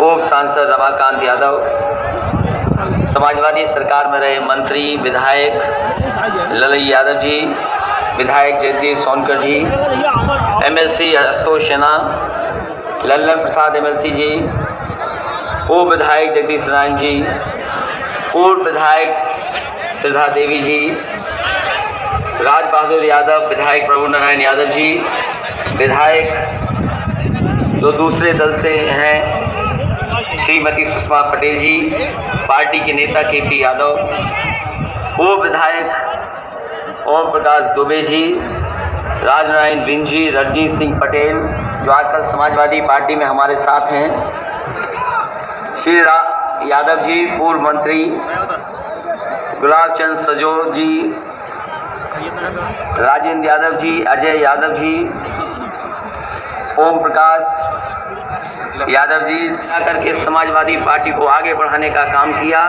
पूर्व सांसद रमाकांत यादव, समाजवादी सरकार में रहे मंत्री विधायक ललई यादव जी, विधायक जगदीश सोनकर जी, एमएलसी आशुतोष सिन्हा, लल्लन प्रसाद एमएलसी जी, पूर्व विधायक जगदीश नारायण जी, पूर्व विधायक श्रद्धा देवी जी, राज बहादुर यादव, विधायक प्रभु नारायण यादव जी, विधायक जो दूसरे दल से हैं श्रीमती सुषमा पटेल जी, पार्टी के नेता केपी यादव, पूर्व विधायक ओम प्रकाश दुबे जी, राजनारायण बिन जी, रणजीत सिंह पटेल जो आजकल समाजवादी पार्टी में हमारे साथ हैं, श्री यादव जी पूर्व मंत्री, गुलाब चंद सजोर जी, राजेंद्र यादव जी, अजय यादव जी, ओम प्रकाश यादव जी करके समाजवादी पार्टी को आगे बढ़ाने का काम किया।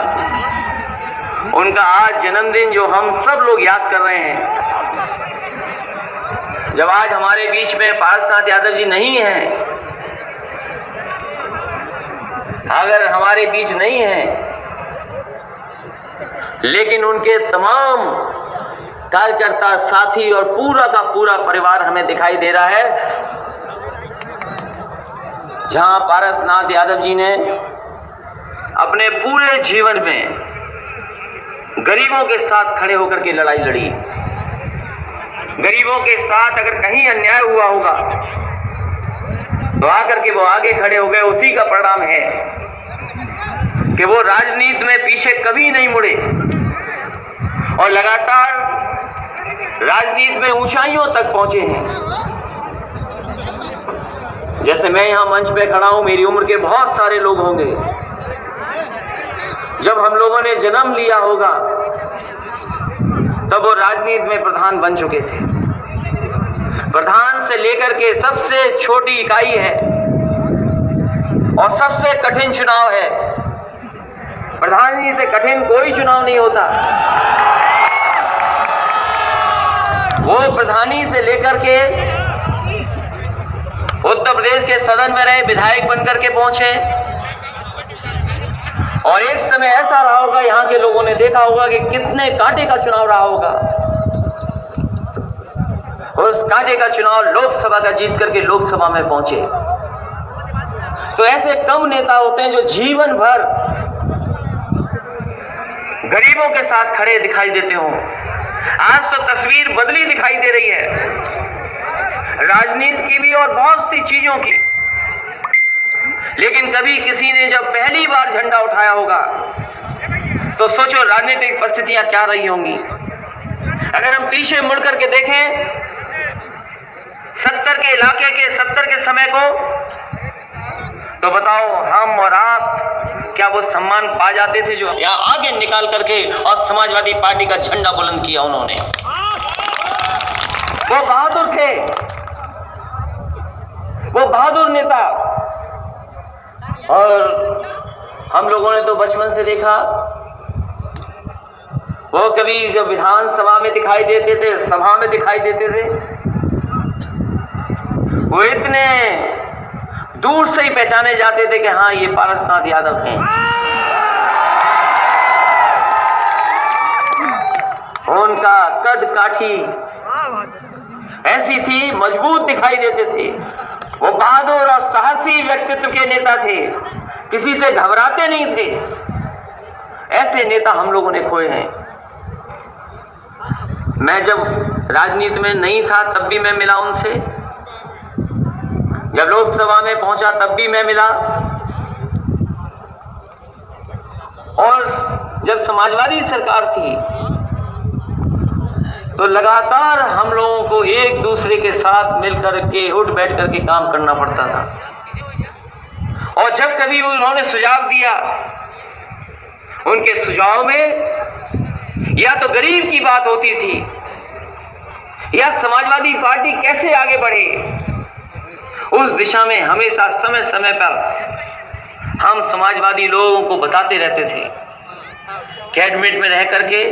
उनका आज जन्मदिन जो हम सब लोग याद कर रहे हैं, जब आज हमारे बीच में पारसनाथ यादव जी नहीं हैं, अगर हमारे बीच नहीं हैं, लेकिन उनके तमाम कार्यकर्ता साथी और पूरा का पूरा परिवार हमें दिखाई दे रहा है। जहां पारसनाथ यादव जी ने अपने पूरे जीवन में गरीबों के साथ खड़े होकर के लड़ाई लड़ी, गरीबों के साथ अगर कहीं अन्याय हुआ होगा तो आकर के वो आगे खड़े हो गए। उसी का परिणाम है कि वो राजनीति में पीछे कभी नहीं मुड़े और लगातार राजनीति में ऊंचाइयों तक पहुंचे हैं। जैसे मैं यहां मंच पे खड़ा हूं, मेरी उम्र के बहुत सारे लोग होंगे, जब हम लोगों ने जन्म लिया होगा तब वो राजनीति में प्रधान बन चुके थे। प्रधान से लेकर के सबसे छोटी इकाई है और सबसे कठिन चुनाव है। प्रधान जी से कठिन कोई चुनाव नहीं होता। वो प्रधानी से लेकर के उत्तर प्रदेश के सदन में रहे, विधायक बनकर के पहुंचे और एक समय ऐसा रहा होगा, यहां के लोगों ने देखा होगा कि कितने कांटे का चुनाव रहा होगा। उस कांटे का चुनाव लोकसभा का जीत करके लोकसभा में पहुंचे। तो ऐसे कम नेता होते हैं जो जीवन भर गरीबों के साथ खड़े दिखाई देते हो। आज तो तस्वीर बदली दिखाई दे रही है, राजनीति की भी और बहुत सी चीजों की। लेकिन कभी किसी ने जब पहली बार झंडा उठाया होगा तो सोचो राजनीतिक परिस्थितियां क्या रही होंगी। अगर हम पीछे मुड़ करके देखें 70 के इलाके के 70 के समय को, तो बताओ हम और आप क्या वो सम्मान पा जाते थे जो यहाँ आगे निकाल करके और समाजवादी पार्टी का झंडा बुलंद किया उन्होंने। वो बहादुर थे, वो बहादुर नेता। और हम लोगों ने तो बचपन से देखा, वो कभी जब विधानसभा में दिखाई देते थे, सभा में दिखाई देते थे, वो इतने दूर से ही पहचाने जाते थे कि हाँ ये पारसनाथ यादव हैं। उनका कद काठी ऐसी थी, मजबूत दिखाई देते थे। वो बहादुर और साहसी व्यक्तित्व के नेता थे, किसी से घबराते नहीं थे। ऐसे नेता हम लोगों ने खोए हैं। मैं जब राजनीति में नहीं था तब भी मैं मिला उनसे, जब लोकसभा में पहुंचा तब भी मैं मिला, और जब समाजवादी सरकार थी तो लगातार हम लोगों को एक दूसरे के साथ मिलकर के उठ बैठ करके काम करना पड़ता था। और जब कभी उन्होंने सुझाव दिया, उनके सुझाव में या तो गरीब की बात होती थी या समाजवादी पार्टी कैसे आगे बढ़े, उस दिशा में हमेशा समय समय पर हम समाजवादी लोगों को बताते रहते थे। कैबिनेट में रह करके,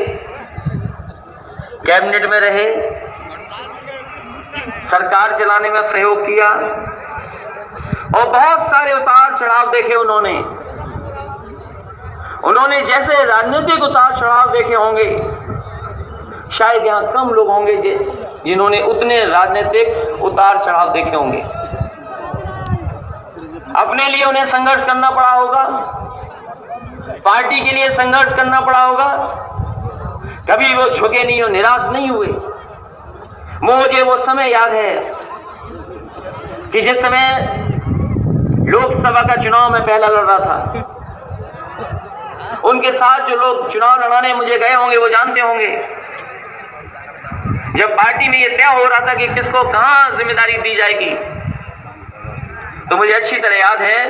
कैबिनेट में रहे, सरकार चलाने में सहयोग किया, और बहुत सारे उतार चढ़ाव देखे उन्होंने जैसे राजनीतिक उतार चढ़ाव देखे होंगे, शायद यहां कम लोग होंगे जिन्होंने उतने राजनीतिक उतार चढ़ाव देखे होंगे। अपने लिए उन्हें संघर्ष करना पड़ा होगा, पार्टी के लिए संघर्ष करना पड़ा होगा। कभी वो झुके नहीं और निराश नहीं हुए। मुझे वो समय याद है कि जिस समय लोकसभा का चुनाव मैं पहला लड़ रहा था, उनके साथ जो लोग चुनाव लड़ाने मुझे गए होंगे वो जानते होंगे, जब पार्टी में ये तय हो रहा था कि किसको कहां जिम्मेदारी दी जाएगी, तो मुझे अच्छी तरह याद है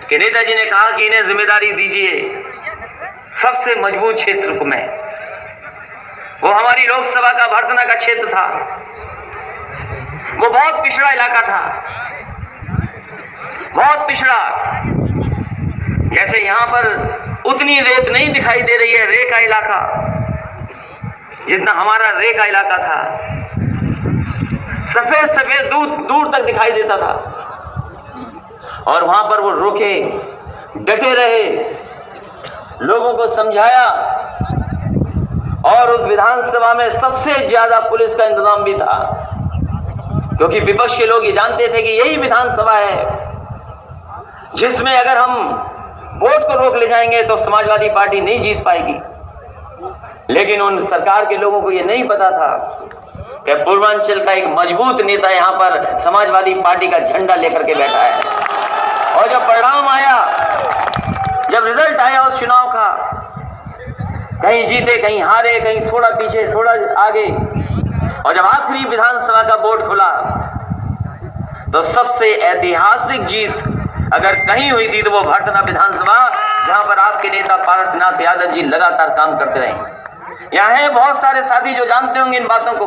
कि नेताजी ने कहा कि इन्हें जिम्मेदारी दीजिए सबसे मजबूत क्षेत्र को। मैं वो हमारी लोकसभा का भरतना का क्षेत्र था, वो बहुत पिछड़ा इलाका था, बहुत पिछड़ा। जैसे यहां पर उतनी रेत नहीं दिखाई दे रही है, रे का इलाका, जितना हमारा रे का इलाका था। सफेद सफेद दूर तक दिखाई देता था। और वहां पर वो रुके, डटे रहे, लोगों को समझाया। और उस विधानसभा में सबसे ज्यादा पुलिस का इंतजाम भी था, क्योंकि विपक्ष के लोग ये जानते थे कि यही विधानसभा है जिसमें अगर हम वोट को रोक ले जाएंगे तो समाजवादी पार्टी नहीं जीत पाएगी। लेकिन उन सरकार के लोगों को यह नहीं पता था कि पूर्वांचल का एक मजबूत नेता यहां पर समाजवादी पार्टी का झंडा लेकर के बैठा है। और जब परिणाम आया, जब रिजल्ट आया उस चुनाव का, कहीं जीते, कहीं हारे, कहीं थोड़ा पीछे, थोड़ा आगे, और जब आखिरी विधानसभा का बोर्ड खुला, तो सबसे ऐतिहासिक जीत अगर कहीं हुई थी तो वो भरतना विधानसभा, जहां पर आपके नेता पारसनाथ यादव जी लगातार काम करते रहे। यहाँ है बहुत सारे साथी जो जानते होंगे इन बातों को।